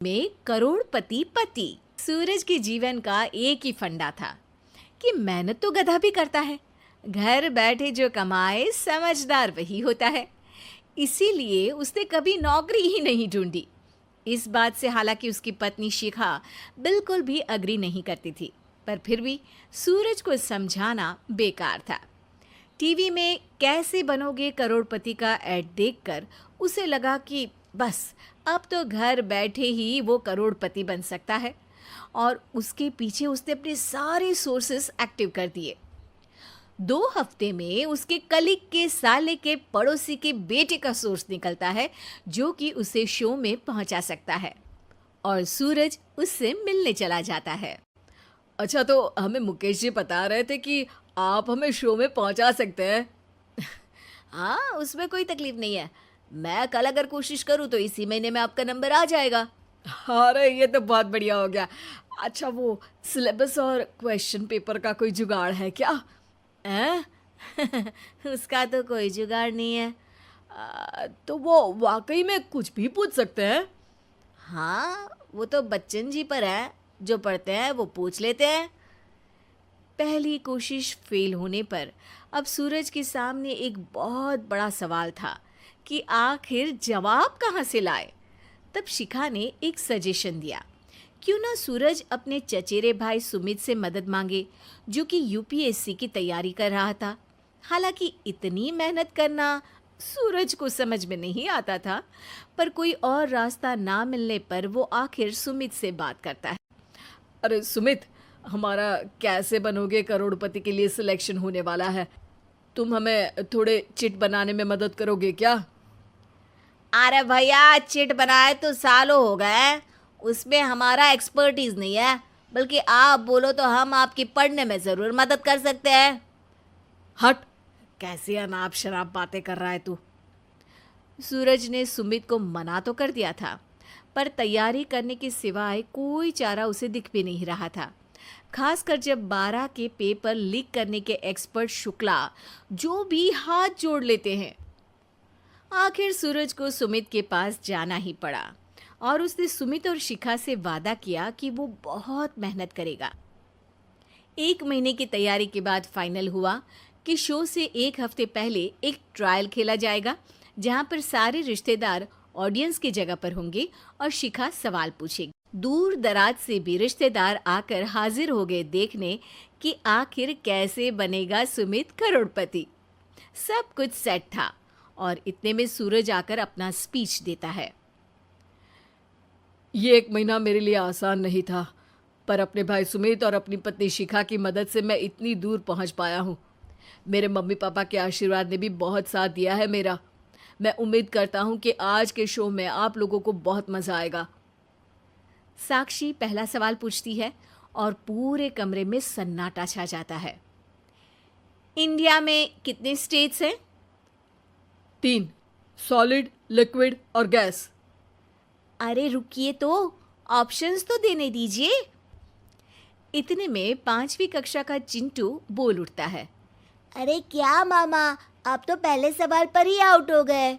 में करोड़पति पति। सूरज के जीवन का एक ही फंडा था कि मेहनत तो गधा भी करता है, घर बैठे जो कमाए समझदार वही होता है। इसीलिए उसने कभी नौकरी ही नहीं ढूंढी। इस बात से हालांकि उसकी पत्नी शिखा बिल्कुल भी अग्री नहीं करती थी, पर फिर भी सूरज को समझाना बेकार था। टीवी में कैसे बनोगे करोड़पति का ऐड देखकर उसे लगा कि बस अब तो घर बैठे ही वो करोड़पति बन सकता है, और उसके पीछे उसने अपने सारे सोर्सेस एक्टिव कर दिए। 2 हफ्ते में उसके कलीग के साले के पड़ोसी के बेटे का सोर्स निकलता है जो कि उसे शो में पहुंचा सकता है, और सूरज उससे मिलने चला जाता है। अच्छा, तो हमें मुकेश जी बता रहे थे कि आप हमें शो में पहुंचा सकते हैं। हाँ, उसमें कोई तकलीफ नहीं है। मैं कल अगर कोशिश करूँ तो इसी महीने में आपका नंबर आ जाएगा। अरे ये तो बहुत बढ़िया हो गया। अच्छा, वो सिलेबस और क्वेश्चन पेपर का कोई जुगाड़ है क्या? हैं? उसका तो कोई जुगाड़ नहीं है। तो वो वाकई में कुछ भी पूछ सकते हैं? हाँ, वो तो बच्चन जी पर है, जो पढ़ते हैं वो पूछ लेते हैं। पहली कोशिश फेल होने पर अब सूरज के सामने एक बहुत बड़ा सवाल था कि आखिर जवाब कहाँ से लाए। तब शिखा ने एक सजेशन दिया, क्यों ना सूरज अपने चचेरे भाई सुमित से मदद मांगे, जो कि यूपीएससी की तैयारी कर रहा था। हालांकि इतनी मेहनत करना सूरज को समझ में नहीं आता था, पर कोई और रास्ता ना मिलने पर वो आखिर सुमित से बात करता है। अरे सुमित, हमारा कैसे बनोगे करोड़पति के लिए सिलेक्शन होने वाला है। तुम हमें थोड़े चिट बनाने में मदद करोगे क्या? अरे भैया, चिट बनाए तो सालों हो गए, उसमें हमारा एक्सपर्टीज नहीं है, बल्कि आप बोलो तो हम आपकी पढ़ने में ज़रूर मदद कर सकते हैं। हट, कैसी अनाप शराब बातें कर रहा है तू। सूरज ने सुमित को मना तो कर दिया था, पर तैयारी करने के सिवाय कोई चारा उसे दिख भी नहीं रहा था। खासकर जब 12 के पेपर लीक करने के एक्सपर्ट शुक्ला जो भी हाथ जोड़ लेते हैं। आखिर सूरज को सुमित के पास जाना ही पड़ा, और उसने सुमित और शिखा से वादा किया कि वो बहुत मेहनत करेगा। 1 महीने की तैयारी के बाद फाइनल हुआ कि शो से 1 हफ्ते पहले एक ट्रायल खेला जाएगा, जहां पर सारे रिश्तेदार ऑडियंस की जगह पर होंगे और शिखा सवाल पूछेगी। दूर दराज से भी रिश्तेदार आकर हाजिर हो गए देखने कि आखिर कैसे बनेगा सुमित करोड़पति। सब कुछ सेट था, और इतने में सूरज आकर अपना स्पीच देता है। ये 1 महीना मेरे लिए आसान नहीं था, पर अपने भाई सुमित और अपनी पत्नी शिखा की मदद से मैं इतनी दूर पहुंच पाया हूँ। मेरे मम्मी पापा के आशीर्वाद ने भी बहुत साथ दिया है मेरा। मैं उम्मीद करता हूँ कि आज के शो में आप लोगों को बहुत मज़ा आएगा। साक्षी पहला सवाल पूछती है और पूरे कमरे में सन्नाटा छा जाता है। इंडिया में कितने स्टेट्स हैं? 3, सॉलिड, लिक्विड और गैस। अरे रुकिए, तो ऑप्शंस तो देने दीजिए। इतने में 5वीं कक्षा का चिंटू बोल उठता है। अरे क्या मामा, आप तो पहले सवाल पर ही आउट हो गए।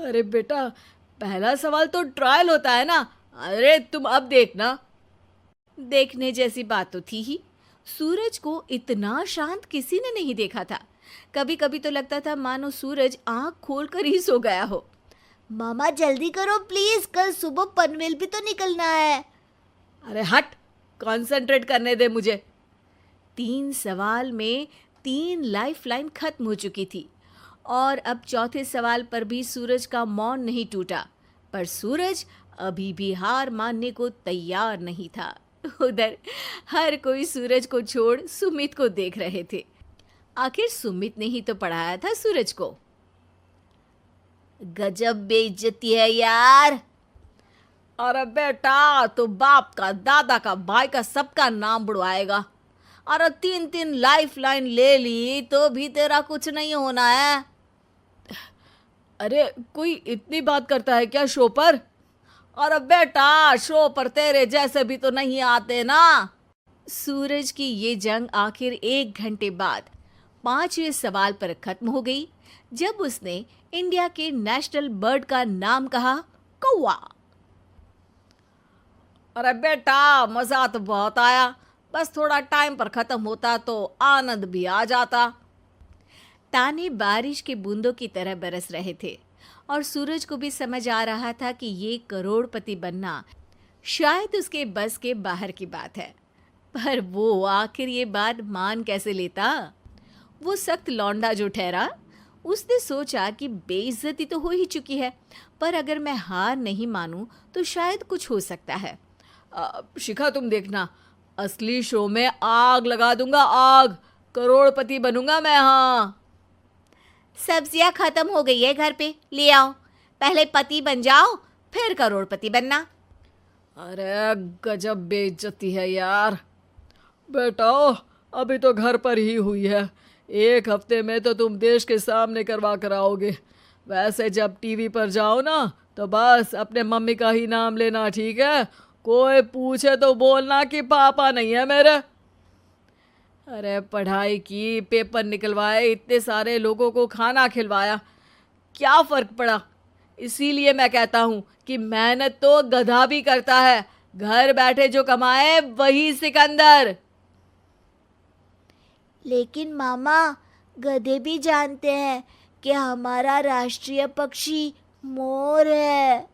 अरे बेटा, पहला सवाल तो ट्रायल होता है ना। अरे तुम अब देखना। देखने जैसी बात तो थी ही। सूरज को इतना शांत किसी ने नहीं देखा था। कभी कभी तो लगता था मानो सूरज आंख खोलकर ही सो गया हो। मामा जल्दी करो प्लीज, कल सुबह पनवेल भी तो निकलना है। अरे हट, कंसंट्रेट करने दे मुझे। 3 सवाल में 3 लाइफलाइन खत्म हो चुकी थी, और अब चौथे सवाल पर भी सूरज का मौन नहीं टूटा। पर सूरज अभी भी हार मानने को तैयार नहीं था। उधर हर कोई सूरज को छोड़ सुमित को देख रहे थे। आखिर सुमित ने ही तो पढ़ाया था सूरज को। गजब बेइज्जती है यार। अरे बेटा, तो बाप का, दादा का, भाई का, सबका नाम बुड़वाएगा। अरे 3 लाइफलाइन ले ली तो भी तेरा कुछ नहीं होना है। अरे कोई इतनी बात करता है क्या शो पर? अरे बेटा, शो पर तेरे जैसे भी तो नहीं आते ना। सूरज की ये जंग आखिर 1 घंटे बाद 5वें सवाल पर खत्म हो गई, जब उसने इंडिया के नेशनल बर्ड का नाम कहा, कौवा। अरे बेटा, मजा तो बहुत आया, बस थोड़ा टाइम पर खत्म होता तो आनंद भी आ जाता। ताने बारिश की बूंदों की तरह बरस रहे थे और सूरज को भी समझ आ रहा था कि ये करोड़पति बनना शायद उसके बस के बाहर की बात है। पर वो आखिर ये बात मान कैसे लेता? वो सख्त लौंडा जो ठहरा, उसने सोचा कि बेइज्जती तो हो ही चुकी है, पर अगर मैं हार नहीं मानूं तो शायद कुछ हो सकता है। शिखा, तुम देखना, असली शो में आग लगा दूंगा, आग, करोड़पति बनूंगा मैं। हाँ, सब्जियां खत्म हो गई है घर पे, ले आओ। पहले पति बन जाओ, फिर करोड़पति बनना। अरे गजब बेइज्जती है यार। बेटा, अभी तो घर पर ही हुई है, 1 हफ्ते में तो तुम देश के सामने करवा कर आओगे। वैसे जब टीवी पर जाओ ना तो बस अपने मम्मी का ही नाम लेना, ठीक है? कोई पूछे तो बोलना कि पापा नहीं है मेरे। अरे पढ़ाई की, पेपर निकलवाए, इतने सारे लोगों को खाना खिलवाया, क्या फ़र्क पड़ा? इसीलिए मैं कहता हूँ कि मेहनत तो गधा भी करता है, घर बैठे जो कमाए वही सिकंदर। लेकिन मामा, गधे भी जानते हैं कि हमारा राष्ट्रीय पक्षी मोर है।